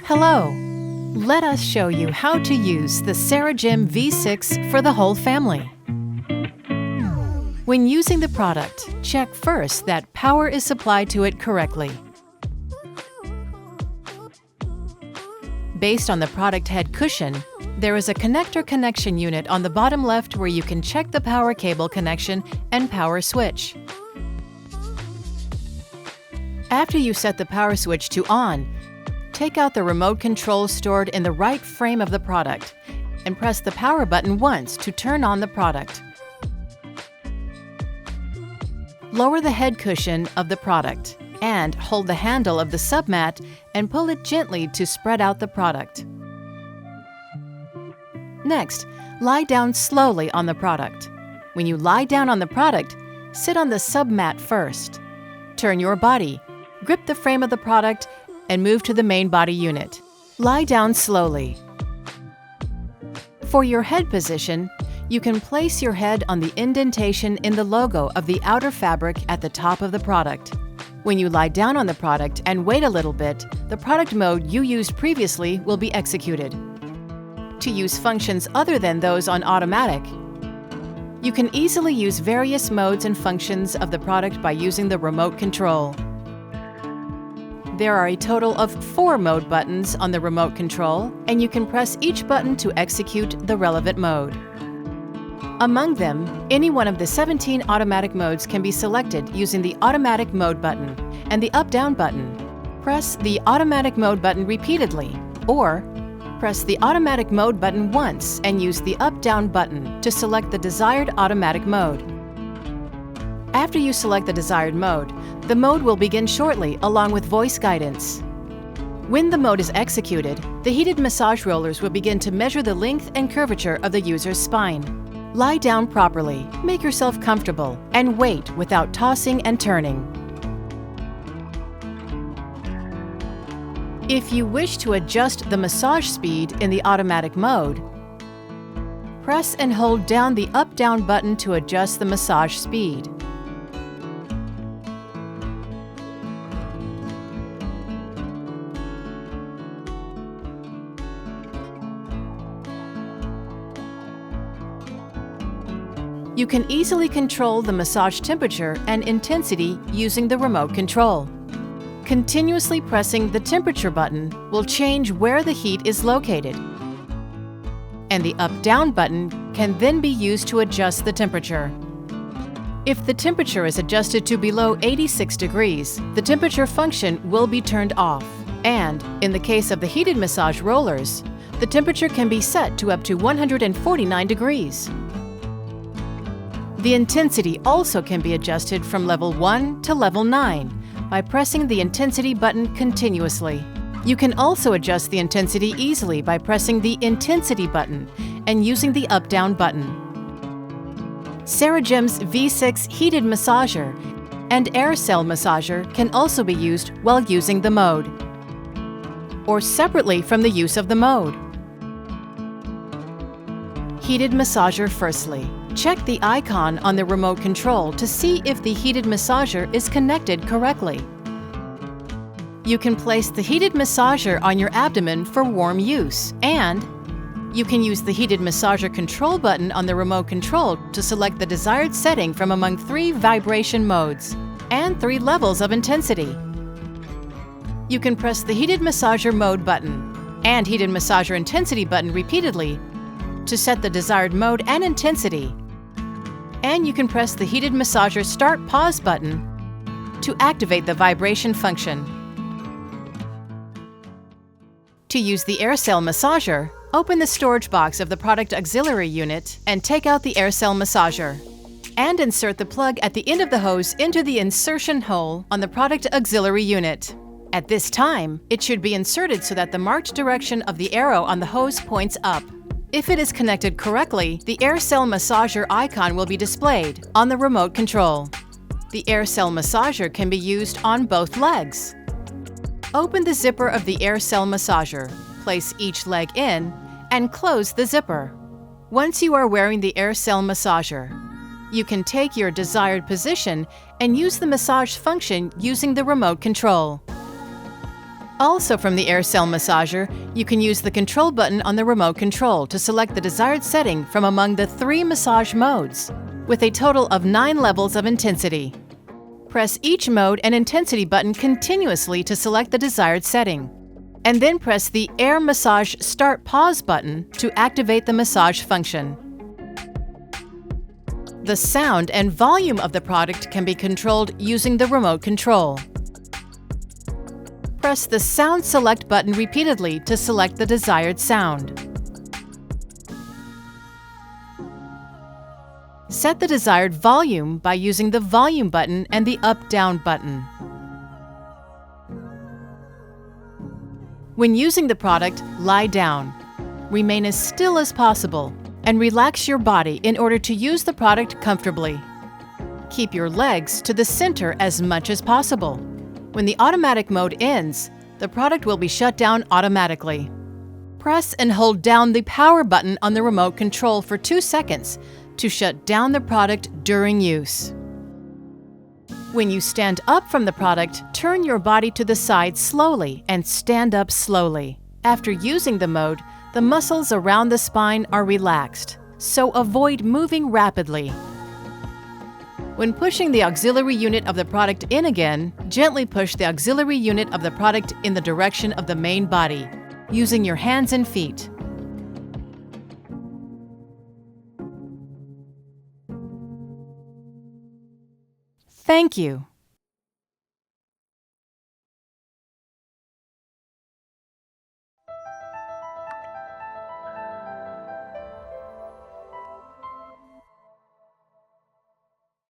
Hello! Let us show you how to use the Ceragem V6 for the whole family. When using the product, check first that power is supplied to it correctly. Based on the product head cushion, there is a connector connection unit on the bottom left where you can check the power cable connection and power switch. After you set the power switch to on, take out the remote control stored in the right frame of the product and press the power button once to turn on the product. Lower the head cushion of the product and hold the handle of the submat and pull it gently to spread out the product. Next, lie down slowly on the product. When you lie down on the product, sit on the submat first. Turn your body, grip the frame of the product, and move to the main body unit. Lie down slowly. For your head position, you can place your head on the indentation in the logo of the outer fabric at the top of the product. When you lie down on the product and wait a little bit, the product mode you used previously will be executed. To use functions other than those on automatic, you can easily use various modes and functions of the product by using the remote control. There are a total of 4 mode buttons on the remote control, and you can press each button to execute the relevant mode. Among them, any one of the 17 automatic modes can be selected using the automatic mode button and the up-down button. Press the automatic mode button repeatedly, or press the automatic mode button once and use the up-down button to select the desired automatic mode. After you select the desired mode, the mode will begin shortly along with voice guidance. When the mode is executed, the heated massage rollers will begin to measure the length and curvature of the user's spine. Lie down properly, make yourself comfortable, and wait without tossing and turning. If you wish to adjust the massage speed in the automatic mode, press and hold down the up-down button to adjust the massage speed. You can easily control the massage temperature and intensity using the remote control. Continuously pressing the temperature button will change where the heat is located, and the up-down button can then be used to adjust the temperature. If the temperature is adjusted to below 86 degrees, the temperature function will be turned off, and in the case of the heated massage rollers, the temperature can be set to up to 149 degrees. The intensity also can be adjusted from level 1 to level 9 by pressing the intensity button continuously. You can also adjust the intensity easily by pressing the intensity button and using the up-down button. Ceragem's V6 heated massager and air cell massager can also be used while using the mode, or separately from the use of the mode. Heated massager firstly. Check the icon on the remote control to see if the heated massager is connected correctly. You can place the heated massager on your abdomen for warm use, and you can use the heated massager control button on the remote control to select the desired setting from among 3 vibration modes and 3 levels of intensity. You can press the heated massager mode button and heated massager intensity button repeatedly to set the desired mode and intensity. And you can press the heated massager start pause button to activate the vibration function. To use the air cell massager, open the storage box of the product auxiliary unit and take out the air cell massager. And insert the plug at the end of the hose into the insertion hole on the product auxiliary unit. At this time, it should be inserted so that the marked direction of the arrow on the hose points up. If it is connected correctly, the air cell massager icon will be displayed on the remote control. The air cell massager can be used on both legs. Open the zipper of the air cell massager, place each leg in, and close the zipper. Once you are wearing the air cell massager, you can take your desired position and use the massage function using the remote control. Also from the Air Cell Massager, you can use the control button on the remote control to select the desired setting from among the 3 massage modes, with a total of 9 levels of intensity. Press each mode and intensity button continuously to select the desired setting, and then press the Air Massage Start Pause button to activate the massage function. The sound and volume of the product can be controlled using the remote control. Press the Sound Select button repeatedly to select the desired sound. Set the desired volume by using the Volume button and the Up-Down button. When using the product, lie down. Remain as still as possible and relax your body in order to use the product comfortably. Keep your legs to the center as much as possible. When the automatic mode ends, the product will be shut down automatically. Press and hold down the power button on the remote control for 2 seconds to shut down the product during use. When you stand up from the product, turn your body to the side slowly and stand up slowly. After using the mode, the muscles around the spine are relaxed, so avoid moving rapidly. When pushing the auxiliary unit of the product in again, gently push the auxiliary unit of the product in the direction of the main body, using your hands and feet. Thank you.